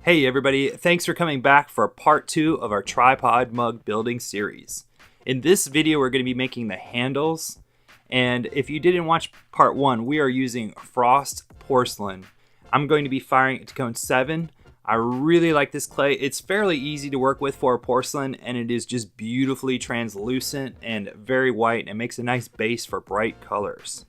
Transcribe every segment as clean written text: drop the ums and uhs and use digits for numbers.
Hey everybody, thanks for coming back for part 2 of our tripod mug building series. In this video we're going to be making the handles, and if you didn't watch part 1, we are using frost porcelain. I'm going to be firing it to cone 7. I really like this clay. It's fairly easy to work with for porcelain, and it is just beautifully translucent and very white and makes a nice base for bright colors.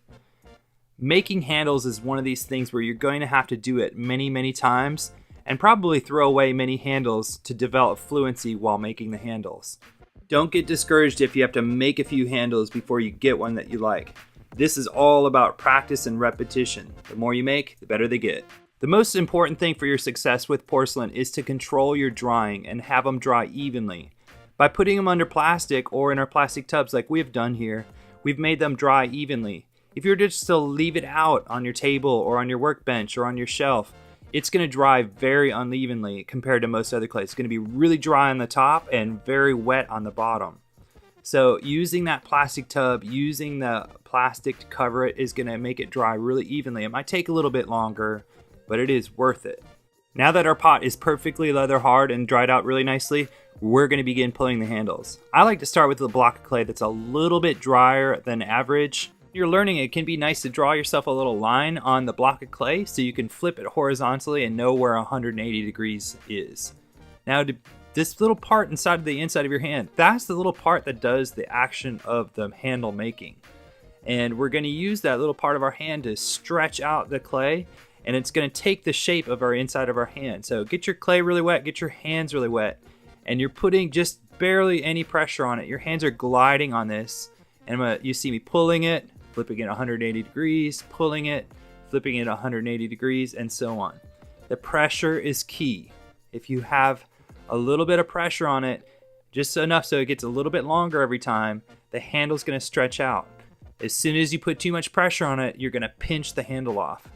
Making handles is one of these things where you're going to have to do it many times and probably throw away many handles to develop fluency while making the handles. Don't get discouraged if you have to make a few handles before you get one that you like. This is all about practice and repetition. The more you make, the better they get. The most important thing for your success with porcelain is to control your drying and have them dry evenly. By putting them under plastic or in our plastic tubs like we have done here, we've made them dry evenly. If you were just to leave it out on your table or on your workbench or on your shelf, it's going to dry very unevenly compared to most other clay. It's going to be really dry on the top and very wet on the bottom. So using that plastic tub, using the plastic to cover it is going to make it dry really evenly. It might take a little bit longer, but it is worth it. Now that our pot is perfectly leather hard and dried out really nicely, we're going to begin pulling the handles. I like to start with a block of clay that's a little bit drier than average. You're learning, it can be nice to draw yourself a little line on the block of clay so you can flip it horizontally and know where 180 degrees is. Now this little part inside of the inside of your hand, that's the little part that does the action of the handle making. And we're going to use that little part of our hand to stretch out the clay, and it's going to take the shape of our inside of our hand. So get your clay really wet, get your hands really wet, and you're putting just barely any pressure on it. Your hands are gliding on this, and you see me pulling it, flipping it 180 degrees, pulling it, flipping it 180 degrees, and so on. The pressure is key. If you have a little bit of pressure on it, just enough so it gets a little bit longer every time, the handle's going to stretch out. As soon as you put too much pressure on it, you're going to pinch the handle off.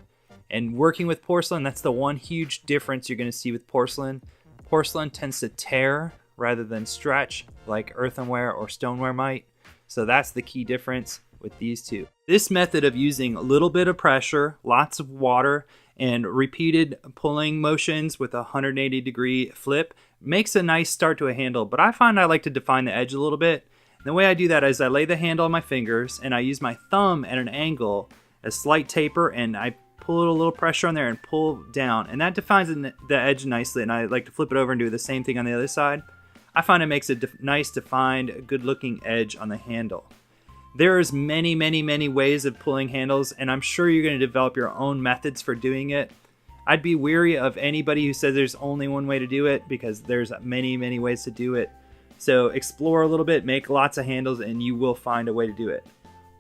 And working with porcelain, that's the one huge difference you're going to see with porcelain. Porcelain tends to tear rather than stretch like earthenware or stoneware might. So that's the key difference with these two. This method of using a little bit of pressure, lots of water, and repeated pulling motions with a 180 degree flip makes a nice start to a handle, but I find I like to define the edge a little bit. And the way I do that is I lay the handle on my fingers and I use my thumb at an angle, a slight taper, and I pull a little pressure on there and pull down, and that defines the edge nicely. And I like to flip it over and do the same thing on the other side. I find it makes a nice defined, good looking edge on the handle. There's many ways of pulling handles, and I'm sure you're going to develop your own methods for doing it. I'd be weary of anybody who says there's only one way to do it, because there's many ways to do it. So explore a little bit, make lots of handles, and you will find a way to do it.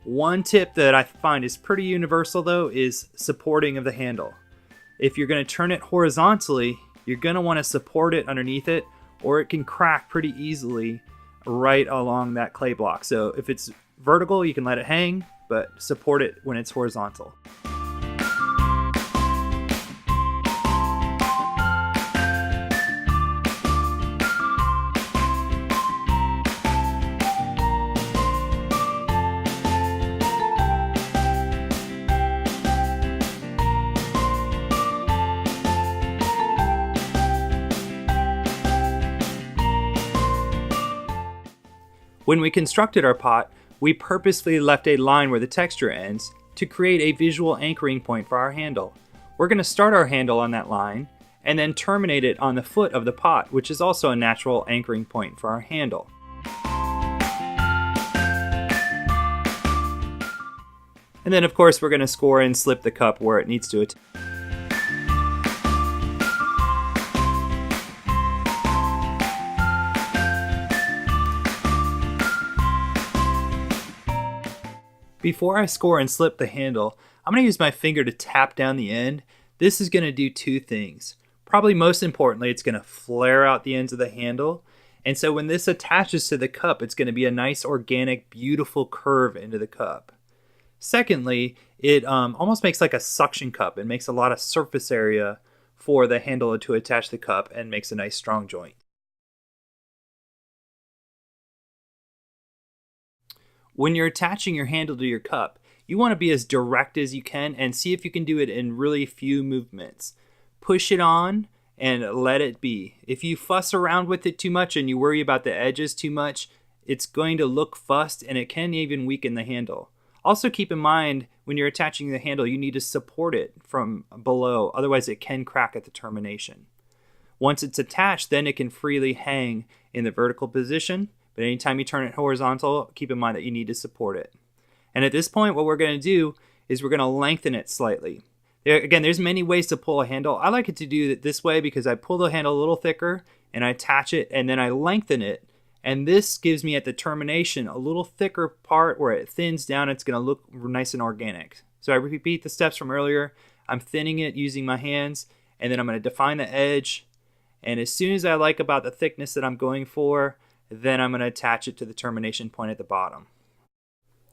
One tip that I find is pretty universal though is supporting of the handle. If you're going to turn it horizontally, you're going to want to support it underneath it, or it can crack pretty easily right along that clay block. So if it's vertical, you can let it hang, but support it when it's horizontal. When we constructed our pot, we purposefully left a line where the texture ends to create a visual anchoring point for our handle. We're going to start our handle on that line and then terminate it on the foot of the pot, which is also a natural anchoring point for our handle. And then of course we're going to score and slip the cup where it needs to. Before I score and slip the handle, I'm going to use my finger to tap down the end. This is going to do two things. Probably most importantly, it's going to flare out the ends of the handle. And so when this attaches to the cup, it's going to be a nice, organic, beautiful curve into the cup. Secondly, it almost makes like a suction cup. It makes a lot of surface area for the handle to attach the cup and makes a nice strong joint. When you're attaching your handle to your cup, you want to be as direct as you can and see if you can do it in really few movements. Push it on and let it be. If you fuss around with it too much and you worry about the edges too much, it's going to look fussed and it can even weaken the handle. Also keep in mind when you're attaching the handle, you need to support it from below, otherwise it can crack at the termination. Once it's attached, then it can freely hang in the vertical position, but anytime you turn it horizontal, keep in mind that you need to support it. And at this point, what we're going to do is we're going to lengthen it slightly. Again, there's many ways to pull a handle. I like it to do it this way because I pull the handle a little thicker and I attach it and then I lengthen it. And this gives me at the termination a little thicker part where it thins down. It's going to look nice and organic. So I repeat the steps from earlier. I'm thinning it using my hands, and then I'm going to define the edge. And as soon as I like about the thickness that I'm going for, then I'm going to attach it to the termination point at the bottom.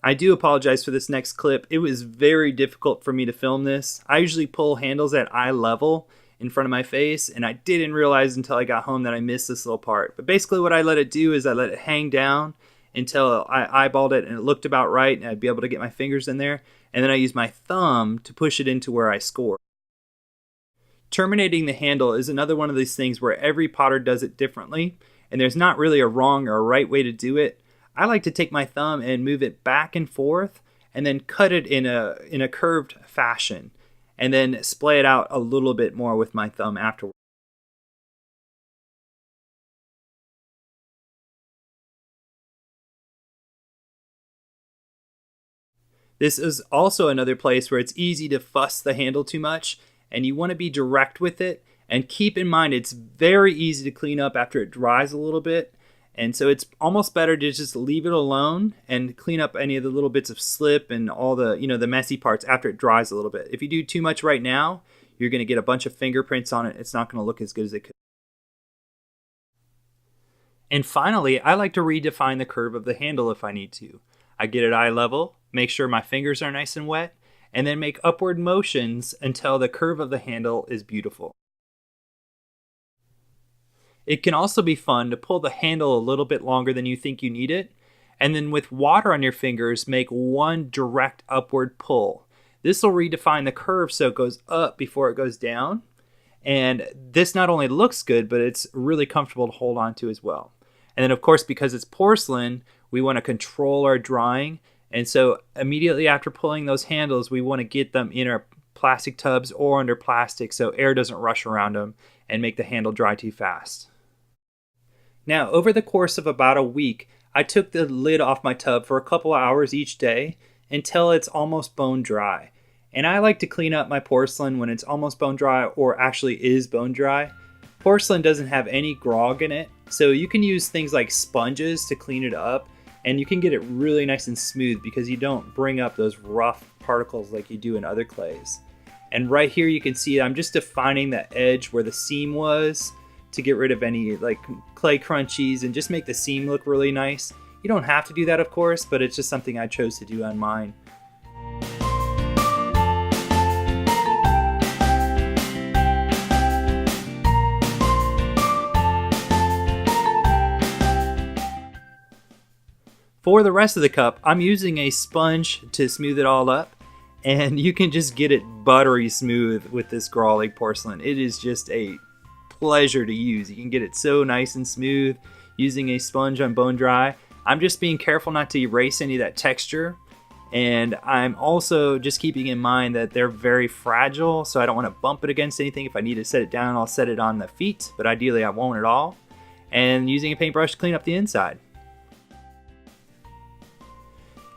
I do apologize for this next clip. It was very difficult for me to film this. I usually pull handles at eye level in front of my face, and I didn't realize until I got home that I missed this little part. But basically what I let it do is I let it hang down until I eyeballed it and it looked about right and I'd be able to get my fingers in there. And then I use my thumb to push it into where I score. Terminating the handle is another one of these things where every potter does it differently, and there's not really a wrong or a right way to do it. I like to take my thumb and move it back and forth and then cut it in a curved fashion and then splay it out a little bit more with my thumb afterwards. This is also another place where it's easy to fuss the handle too much, and you want to be direct with it. And keep in mind, it's very easy to clean up after it dries a little bit. And so it's almost better to just leave it alone and clean up any of the little bits of slip and all the, the messy parts after it dries a little bit. If you do too much right now, you're going to get a bunch of fingerprints on it. It's not going to look as good as it could. And finally, I like to redefine the curve of the handle if I need to. I get it eye level, make sure my fingers are nice and wet, and then make upward motions until the curve of the handle is beautiful. It can also be fun to pull the handle a little bit longer than you think you need it, and then with water on your fingers, make one direct upward pull. This will redefine the curve so it goes up before it goes down, and this not only looks good, but it's really comfortable to hold on to as well. And then of course, because it's porcelain, we want to control our drying, and so immediately after pulling those handles, we want to get them in our plastic tubs or under plastic so air doesn't rush around them and make the handle dry too fast. Now, over the course of about a week, I took the lid off my tub for a couple hours each day until it's almost bone dry. And I like to clean up my porcelain when it's almost bone dry or actually is bone dry. Porcelain doesn't have any grog in it, so you can use things like sponges to clean it up, and you can get it really nice and smooth because you don't bring up those rough particles like you do in other clays. And right here you can see I'm just defining the edge where the seam was to get rid of any like clay crunchies and just make the seam look really nice. You don't have to do that, of course, but it's just something I chose to do on mine. For the rest of the cup, I'm using a sponge to smooth it all up, and you can just get it buttery smooth with this Grawlig porcelain. It is just a pleasure to use. You can get it so nice and smooth using a sponge on bone dry. I'm just being careful not to erase any of that texture, and I'm also just keeping in mind that they're very fragile, so I don't want to bump it against anything. If I need to set it down, I'll set it on the feet, but ideally I won't at all. And using a paintbrush to clean up the inside.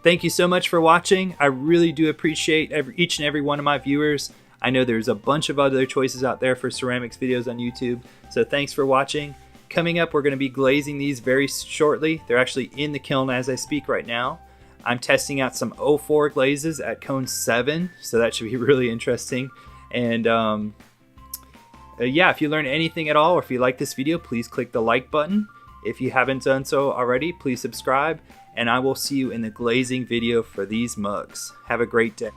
Thank you so much for watching. I really do appreciate each and every one of my viewers. I know there's a bunch of other choices out there for ceramics videos on YouTube, so thanks for watching. Coming up, we're going to be glazing these very shortly. They're actually in the kiln as I speak right now. I'm testing out some 04 glazes at cone 7, so that should be really interesting. And yeah, if you learned anything at all, or if you like this video, please click the like button. If you haven't done so already, please subscribe, and I will see you in the glazing video for these mugs. Have a great day.